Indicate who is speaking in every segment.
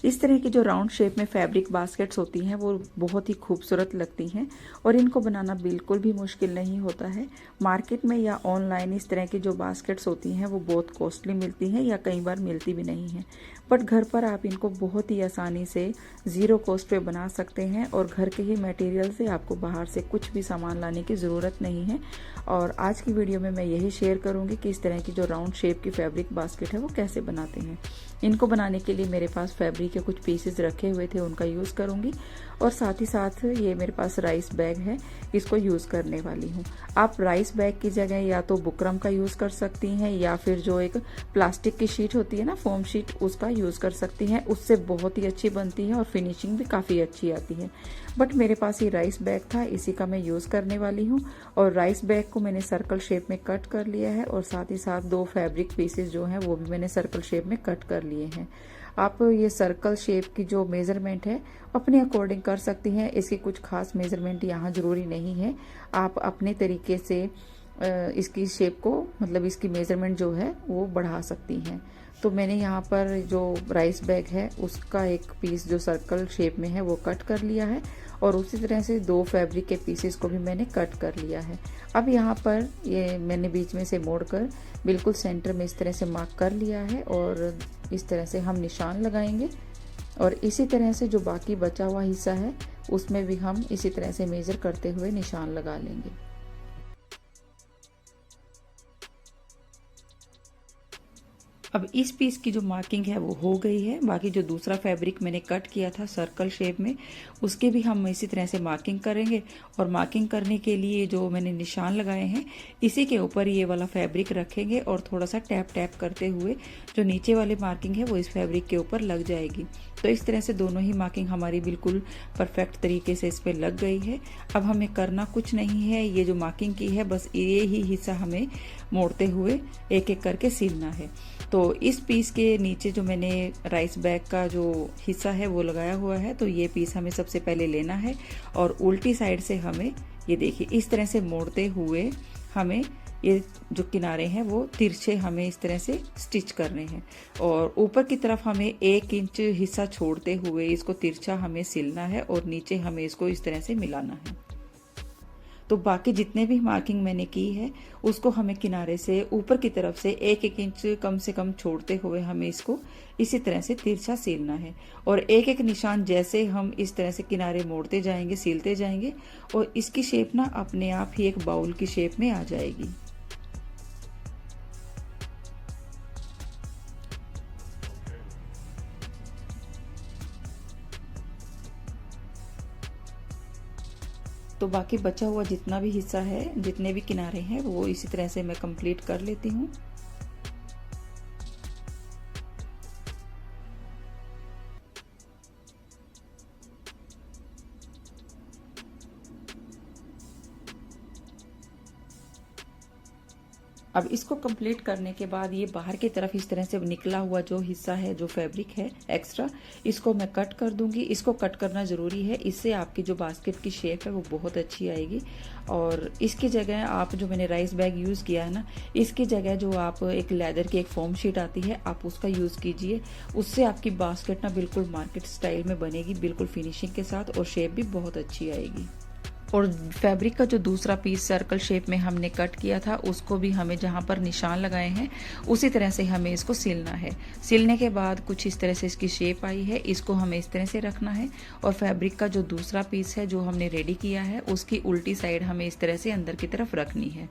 Speaker 1: इस तरह की जो राउंड शेप में फैब्रिक बास्केट्स होती हैं वो बहुत ही खूबसूरत लगती हैं और इनको बनाना बिल्कुल भी मुश्किल नहीं होता है। मार्केट में या ऑनलाइन इस तरह की जो बास्केट्स होती हैं वो बहुत कॉस्टली मिलती हैं या कई बार मिलती भी नहीं हैं, बट घर पर आप इनको बहुत ही आसानी से ज़ीरो कॉस्ट पे बना सकते हैं और घर के ही मटेरियल से आपको बाहर से कुछ भी सामान लाने की ज़रूरत नहीं है। और आज की वीडियो में मैं यही शेयर करूँगी कि इस तरह की जो राउंड शेप की फैब्रिक बास्केट है वो कैसे बनाते हैं। इनको बनाने के लिए मेरे पास फैब्रिक के कुछ पीसेस रखे हुए थे, उनका यूज़ करूँगी और साथ ही साथ ये मेरे पास राइस बैग है, इसको यूज़ करने वाली हूँ। आप राइस बैग की जगह या तो बुकरम का यूज़ कर सकती हैं या फिर जो एक प्लास्टिक की शीट होती है ना, फोम शीट, उसका यूज़ कर सकती हैं। उससे बहुत ही अच्छी बनती है और फिनिशिंग भी काफ़ी अच्छी आती है। बट मेरे पास ये राइस बैग था, इसी का मैं यूज़ करने वाली हूँ। और राइस बैग को मैंने सर्कल शेप में कट कर लिया है और साथ ही साथ 2 फैब्रिक पीसेस जो हैं वो भी मैंने सर्कल शेप में कट कर लिए हैं। आप ये सर्कल शेप की जो मेज़रमेंट है अपने अकॉर्डिंग कर सकती हैं, इसकी कुछ खास मेज़रमेंट यहाँ ज़रूरी नहीं है। आप अपने तरीके से इसकी शेप को, मतलब इसकी मेज़रमेंट जो है वो बढ़ा सकती हैं। तो मैंने यहाँ पर जो राइस बैग है उसका एक पीस जो सर्कल शेप में है वो कट कर लिया है और उसी तरह से 2 फैब्रिक के पीसेस को भी मैंने कट कर लिया है। अब यहाँ पर ये मैंने बीच में से मोड़कर बिल्कुल सेंटर में इस तरह से मार्क कर लिया है और इस तरह से हम निशान लगाएंगे और इसी तरह से जो बाकी बचा हुआ हिस्सा है उसमें भी हम इसी तरह से मेज़र करते हुए निशान लगा लेंगे। अब इस पीस की जो मार्किंग है वो हो गई है। बाकी जो दूसरा फैब्रिक मैंने कट किया था सर्कल शेप में, उसके भी हम इसी तरह से मार्किंग करेंगे और मार्किंग करने के लिए जो मैंने निशान लगाए हैं इसी के ऊपर ये वाला फैब्रिक रखेंगे और थोड़ा सा टैप टैप करते हुए जो नीचे वाली मार्किंग है वो इस फैब्रिक के ऊपर लग जाएगी। तो इस तरह से दोनों ही मार्किंग हमारी बिल्कुल परफेक्ट तरीके से इस पर लग गई है। अब हमें करना कुछ नहीं है, ये जो मार्किंग की है बस ये ही हिस्सा हमें मोड़ते हुए एक एक करके सिलना है। तो इस पीस के नीचे जो मैंने राइस बैग का जो हिस्सा है वो लगाया हुआ है, तो ये पीस हमें सबसे पहले लेना है और उल्टी साइड से हमें ये देखिए इस तरह से मोड़ते हुए हमें ये जो किनारे हैं वो तिरछे हमें इस तरह से स्टिच करने हैं और ऊपर की तरफ हमें 1 इंच हिस्सा छोड़ते हुए इसको तिरछा हमें सिलना है और नीचे हमें इसको इस तरह से मिलाना है। तो बाकी जितने भी मार्किंग मैंने की है उसको हमें किनारे से ऊपर की तरफ से 1-1 इंच कम से कम छोड़ते हुए हमें इसको इसी तरह से तिरछा सिलना है और एक एक निशान जैसे हम इस तरह से किनारे मोड़ते जाएंगे, सिलते जाएंगे और इसकी शेप ना अपने आप ही एक बाउल की शेप में आ जाएगी। तो बाकी बचा हुआ जितना भी हिस्सा है, जितने भी किनारे हैं वो इसी तरह से मैं कंप्लीट कर लेती हूँ। अब इसको कंप्लीट करने के बाद ये बाहर की तरफ इस तरह से निकला हुआ जो हिस्सा है, जो फैब्रिक है एक्स्ट्रा, इसको मैं कट कर दूंगी। इसको कट करना ज़रूरी है, इससे आपकी जो बास्केट की शेप है वो बहुत अच्छी आएगी। और इसकी जगह आप जो मैंने राइस बैग यूज़ किया है ना, इसकी जगह जो आप एक लेदर की एक फोम शीट आती है आप उसका यूज़ कीजिए। उससे आपकी बास्केट ना बिल्कुल मार्केट स्टाइल में बनेगी, बिल्कुल फिनिशिंग के साथ, और शेप भी बहुत अच्छी आएगी। और फैब्रिक का जो दूसरा पीस सर्कल शेप में हमने कट किया था उसको भी हमें जहाँ पर निशान लगाए हैं उसी तरह से हमें इसको सिलना है। सिलने के बाद कुछ इस तरह से इसकी शेप आई है, इसको हमें इस तरह से रखना है और फैब्रिक का जो दूसरा पीस है जो हमने रेडी किया है उसकी उल्टी साइड हमें इस तरह से अंदर की तरफ रखनी है।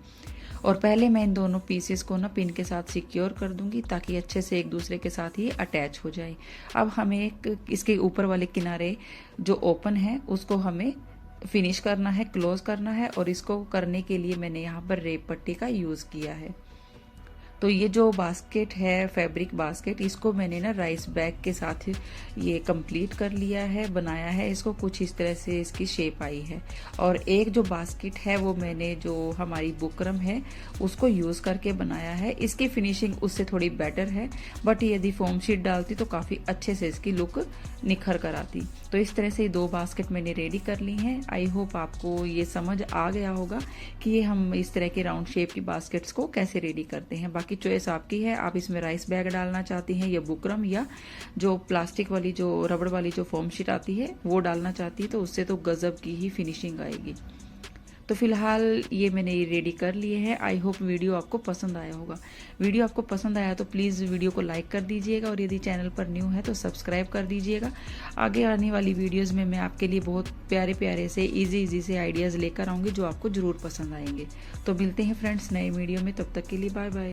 Speaker 1: और पहले मैं इन दोनों पीसेस को ना पिन के साथ सिक्योर कर दूंगी ताकि अच्छे से एक दूसरे के साथ ही अटैच हो जाए। अब हमें इसके ऊपर वाले किनारे जो ओपन है उसको हमें फिनिश करना है, क्लोज करना है, और इसको करने के लिए मैंने यहाँ पर रेप पट्टी का यूज़ किया है। तो ये जो बास्केट है, फैब्रिक बास्केट, इसको मैंने ना राइस बैग के साथ ये कंप्लीट कर लिया है, बनाया है इसको। कुछ इस तरह से इसकी शेप आई है। और एक जो बास्केट है वो मैंने जो हमारी बुकरम है उसको यूज़ करके बनाया है। इसकी फिनिशिंग उससे थोड़ी बेटर है, बट यदि फोम शीट डालती तो काफ़ी अच्छे से इसकी लुक निखर कर आती। तो इस तरह से 2 बास्केट मैंने रेडी कर ली हैं। आई होप आपको ये समझ आ गया होगा कि ये हम इस तरह के राउंड शेप की बास्केट्स को कैसे रेडी करते हैं। बाकी बाकी चॉइस आपकी है। आप इसमें राइस बैग डालना चाहती हैं या बुकरम या जो प्लास्टिक वाली जो रबड़ वाली जो फोम शीट आती है वो डालना चाहती है, तो उससे तो गजब की ही फिनिशिंग आएगी। तो फिलहाल ये मैंने रेडी कर लिए हैं। आई होप वीडियो आपको पसंद आया होगा। वीडियो आपको पसंद आया तो प्लीज़ वीडियो को लाइक कर दीजिएगा और यदि चैनल पर न्यू है तो सब्सक्राइब कर दीजिएगा। आगे आने वाली वीडियोस में मैं आपके लिए बहुत प्यारे प्यारे से इजी से आइडियाज़ लेकर आऊँगी जो आपको ज़रूर पसंद आएंगे। तो मिलते हैं फ्रेंड्स नए वीडियो में, तब तक के लिए बाय बाय।